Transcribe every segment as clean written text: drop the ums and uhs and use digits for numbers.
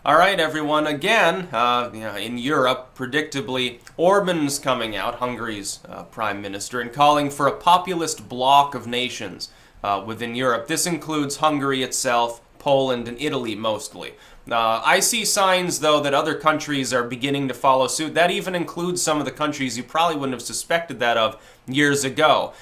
All right, everyone. Again, in Europe, predictably, Orban's coming out, Hungary's prime minister, and calling for a populist bloc of nations within Europe. This includes Hungary itself, Poland, and Italy mostly. I see signs, though, that other countries are beginning to follow suit. That even includes some of the countries you probably wouldn't have suspected that of years ago.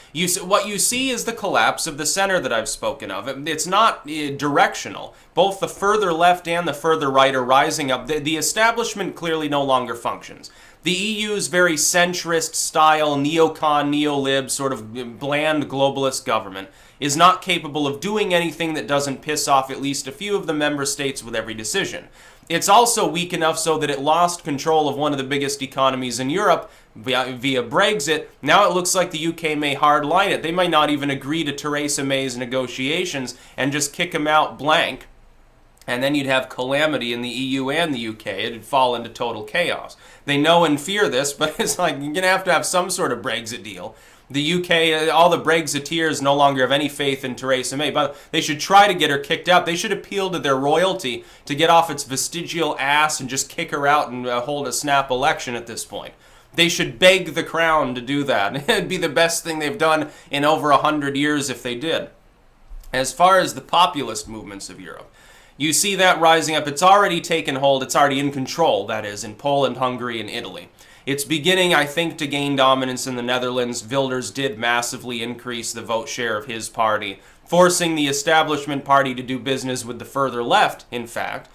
What you see is the collapse of the center that I've spoken of. It's not directional. Both the further left and the further right are rising up. The establishment clearly no longer functions. The EU's very centrist style, neocon, neolib, sort of bland globalist government is not capable of doing anything that doesn't piss off at least a few of the member states with every decision. It's also weak enough so that it lost control of one of the biggest economies in Europe via Brexit. Now it looks like the UK may hardline it. They might not even agree to Theresa May's negotiations and just kick him out blank. And then you'd have calamity in the EU and the UK. It'd fall into total chaos. They know and fear this, but it's like you're going to have some sort of Brexit deal. The UK, all the Brexiteers no longer have any faith in Theresa May, but they should try to get her kicked out. They should appeal to their royalty to get off its vestigial ass and just kick her out and hold a snap election at this point. They should beg the crown to do that. It'd be the best thing they've done in over 100 years if they did. As far as the populist movements of Europe, you see that rising up. It's already taken hold. It's already in control, that is, in Poland, Hungary, and Italy. It's beginning, I think, to gain dominance in the Netherlands. Wilders did massively increase the vote share of his party, forcing the establishment party to do business with the further left, in fact.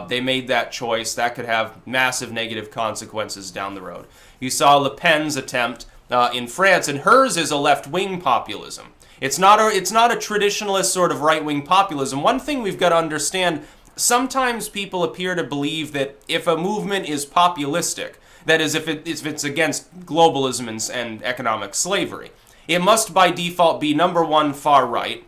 They made that choice. That could have massive negative consequences down the road. You saw Le Pen's attempt in France, and hers is a left-wing populism. It's not a traditionalist sort of right-wing populism. One thing we've got to understand, sometimes people appear to believe that if a movement is populistic, that is, if it's against globalism and economic slavery, it must by default be number one, far right,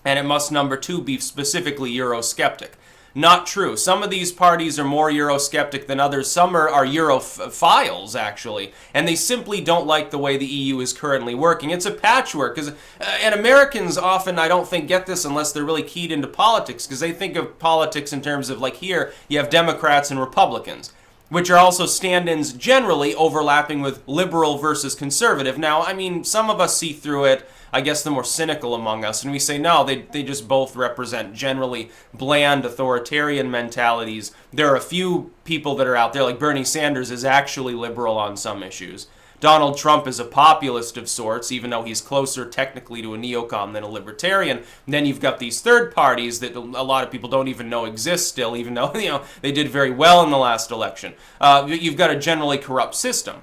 and it must number two, be specifically Eurosceptic. Not true. Some of these parties are more Eurosceptic than others. Some are Europhiles, actually, and they simply don't like the way the EU is currently working. It's a patchwork, and Americans often, I don't think, get this unless they're really keyed into politics, because they think of politics in terms of, like here, you have Democrats and Republicans, which are also stand-ins generally overlapping with liberal versus conservative. Now, I mean, some of us see through it, I guess the more cynical among us, and we say, no, they just both represent generally bland authoritarian mentalities. There are a few people that are out there, like Bernie Sanders is actually liberal on some issues. Donald Trump is a populist of sorts, even though he's closer technically to a neocon than a libertarian. And then you've got these third parties that a lot of people don't even know exist still, even though they did very well in the last election. You've got a generally corrupt system.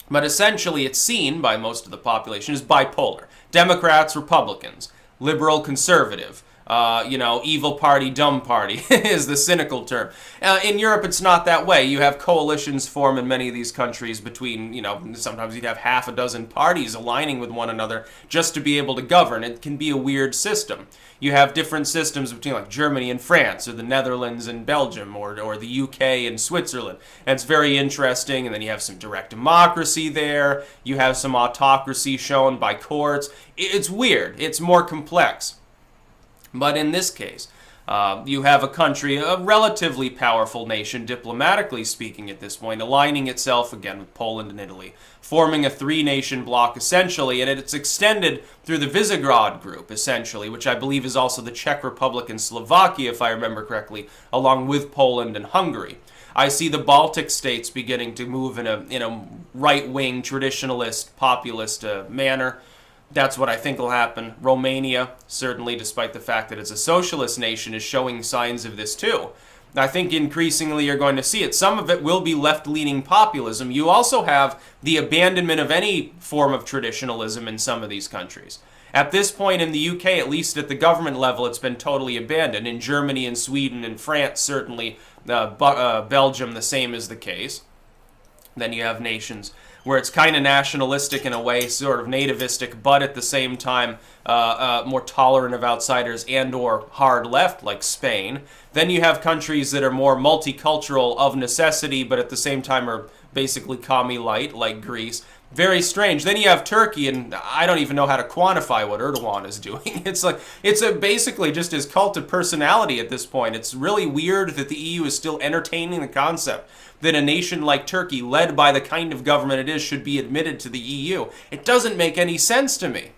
But essentially it's seen by most of the population as bipolar. Democrats, Republicans, liberal, conservative. Evil party, dumb party is the cynical term. In Europe, it's not that way. You have coalitions form in many of these countries between, sometimes you'd have half a dozen parties aligning with one another just to be able to govern. It can be a weird system. You have different systems between like Germany and France, or the Netherlands and Belgium, or the UK and Switzerland. And it's very interesting. And then you have some direct democracy there. You have some autocracy shown by courts. It's weird. It's more complex. But in this case, you have a country, a relatively powerful nation, diplomatically speaking at this point, aligning itself again with Poland and Italy, forming a three-nation bloc essentially, and it's extended through the Visegrad group essentially, which I believe is also the Czech Republic and Slovakia, if I remember correctly, along with Poland and Hungary. I see the Baltic states beginning to move in a right-wing, traditionalist, populist manner. That's what I think will happen. Romania, certainly, despite the fact that it's a socialist nation, is showing signs of this too. I think increasingly you're going to see it. Some of it will be left-leaning populism. You also have the abandonment of any form of traditionalism in some of these countries. At this point in the UK, at least at the government level, it's been totally abandoned. In Germany and Sweden and France, certainly, Belgium, the same is the case. Then you have nations where it's kind of nationalistic in a way, sort of nativistic, but at the same time more tolerant of outsiders and or hard left, like Spain. Then you have countries that are more multicultural of necessity, but at the same time are basically commie light, like Greece. Very strange. Then you have Turkey, and I don't even know how to quantify what Erdogan is doing. It's basically just his cult of personality at this point. It's really weird that the EU is still entertaining the concept that a nation like Turkey, led by the kind of government it is, should be admitted to the EU. It doesn't make any sense to me.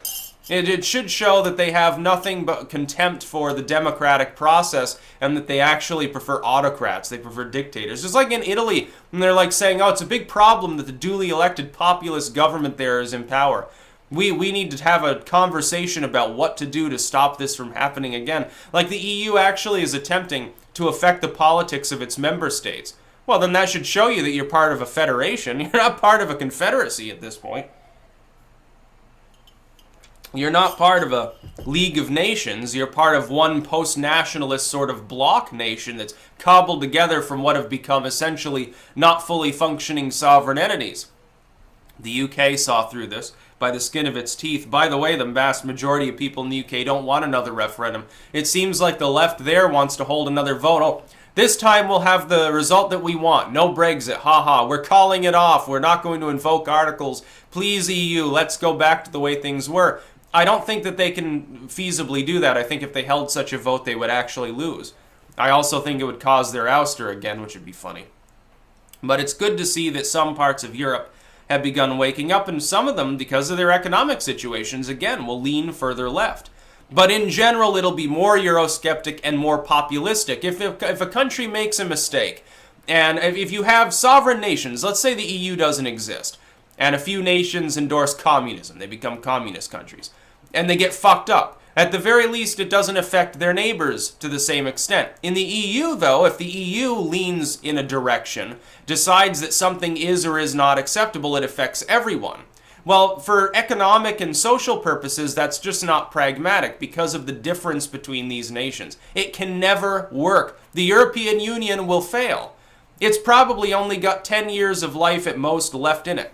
It should show that they have nothing but contempt for the democratic process and that they actually prefer autocrats. They prefer dictators. Just like in Italy, and they're like saying, oh, it's a big problem that the duly elected populist government there is in power. We need to have a conversation about what to do to stop this from happening again. Like the EU actually is attempting to affect the politics of its member states. Well, then that should show you that you're part of a federation. You're not part of a confederacy at this point. You're not part of a League of Nations. You're part of one post-nationalist sort of bloc nation that's cobbled together from what have become essentially not fully functioning sovereign entities. The UK saw through this by the skin of its teeth. By the way, the vast majority of people in the UK don't want another referendum. It seems like the left there wants to hold another vote. Oh, this time we'll have the result that we want. No Brexit. Haha. We're calling it off. We're not going to invoke articles. Please, EU, let's go back to the way things were. I don't think that they can feasibly do that. I think if they held such a vote, they would actually lose. I also think it would cause their ouster again, which would be funny. But it's good to see that some parts of Europe have begun waking up, and some of them, because of their economic situations, again, will lean further left. But in general, it'll be more Eurosceptic and more populistic. If a country makes a mistake, and if you have sovereign nations, let's say the EU doesn't exist, and a few nations endorse communism, they become communist countries, and they get fucked up. At the very least, it doesn't affect their neighbors to the same extent. In the EU, though, if the EU leans in a direction, decides that something is or is not acceptable, it affects everyone. Well, for economic and social purposes, that's just not pragmatic because of the difference between these nations. It can never work. The European Union will fail. It's probably only got 10 years of life at most left in it.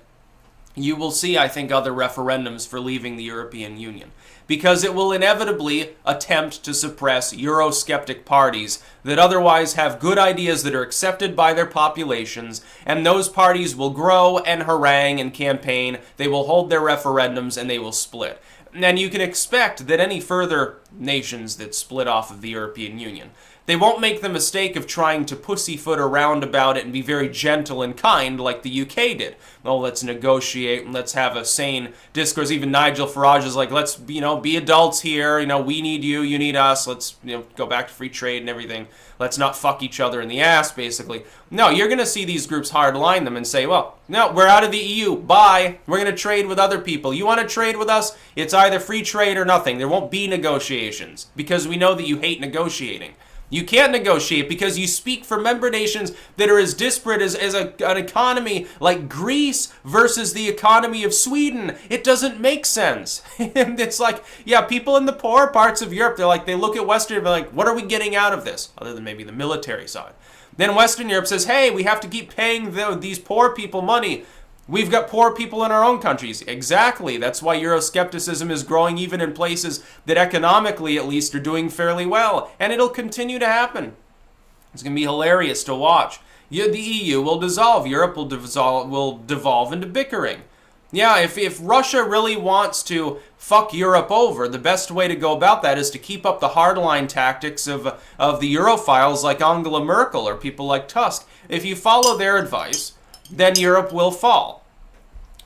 You will see, I think, other referendums for leaving the European Union, because it will inevitably attempt to suppress Eurosceptic parties that otherwise have good ideas that are accepted by their populations, and those parties will grow and harangue and campaign, they will hold their referendums, and they will split. And you can expect that any further nations that split off of the European Union, they won't make the mistake of trying to pussyfoot around about it and be very gentle and kind like the UK did. Oh, let's negotiate and let's have a sane discourse. Even Nigel Farage is like, let's, be adults here. We need you, you need us. Let's, go back to free trade and everything. Let's not fuck each other in the ass, basically. No, you're going to see these groups hardline them and say, well, no, we're out of the EU. Bye. We're going to trade with other people. You want to trade with us? It's either free trade or nothing. There won't be negotiations because we know that you hate negotiating. You can't negotiate because you speak for member nations that are as disparate as an economy like Greece versus the economy of Sweden. It doesn't make sense. It's like, yeah, people in the poor parts of Europe, they look at Western Europe, they're like, what are we getting out of this? Other than maybe the military side. Then Western Europe says, hey, we have to keep paying these poor people money. We've got poor people in our own countries. Exactly. That's why Euroscepticism is growing even in places that economically, at least, are doing fairly well. And it'll continue to happen. It's going to be hilarious to watch. The EU will dissolve. Europe will devolve into bickering. Yeah, if Russia really wants to fuck Europe over, the best way to go about that is to keep up the hardline tactics of the Europhiles like Angela Merkel or people like Tusk. If you follow their advice, then Europe will fall.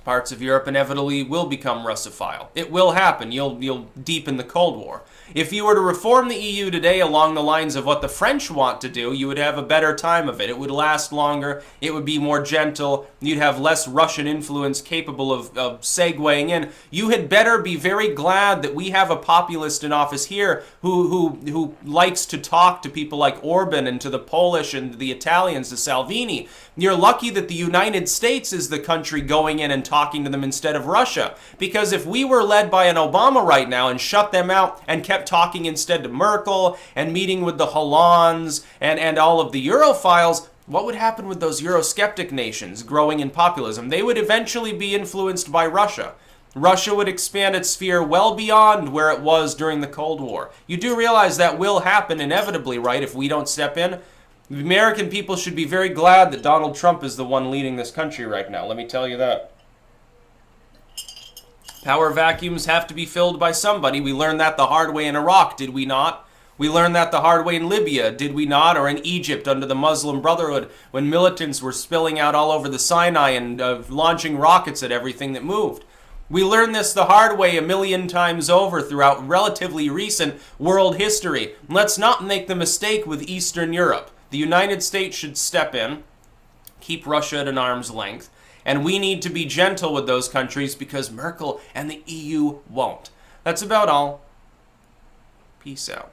Parts of Europe inevitably will become Russophile. It will happen. You'll deepen the Cold War. If you were to reform the EU today along the lines of what the French want to do, you would have a better time of it. It would last longer. It would be more gentle. You'd have less Russian influence capable of segueing in. You had better be very glad that we have a populist in office here who likes to talk to people like Orban and to the Polish and the Italians, to Salvini. You're lucky that the United States is the country going in and talking to them instead of Russia. Because if we were led by an Obama right now and shut them out and kept talking instead to Merkel and meeting with the Hollands and all of the Europhiles, what would happen with those Eurosceptic nations growing in populism? They would eventually be influenced by Russia. Russia would expand its sphere well beyond where it was during the Cold War. You do realize that will happen inevitably, right, if we don't step in? The American people should be very glad that Donald Trump is the one leading this country right now. Let me tell you that. Power vacuums have to be filled by somebody. We learned that the hard way in Iraq, did we not? We learned that the hard way in Libya, did we not? Or in Egypt under the Muslim Brotherhood when militants were spilling out all over the Sinai and launching rockets at everything that moved. We learned this the hard way a million times over throughout relatively recent world history. Let's not make the mistake with Eastern Europe. The United States should step in, keep Russia at an arm's length, and we need to be gentle with those countries because Merkel and the EU won't. That's about all. Peace out.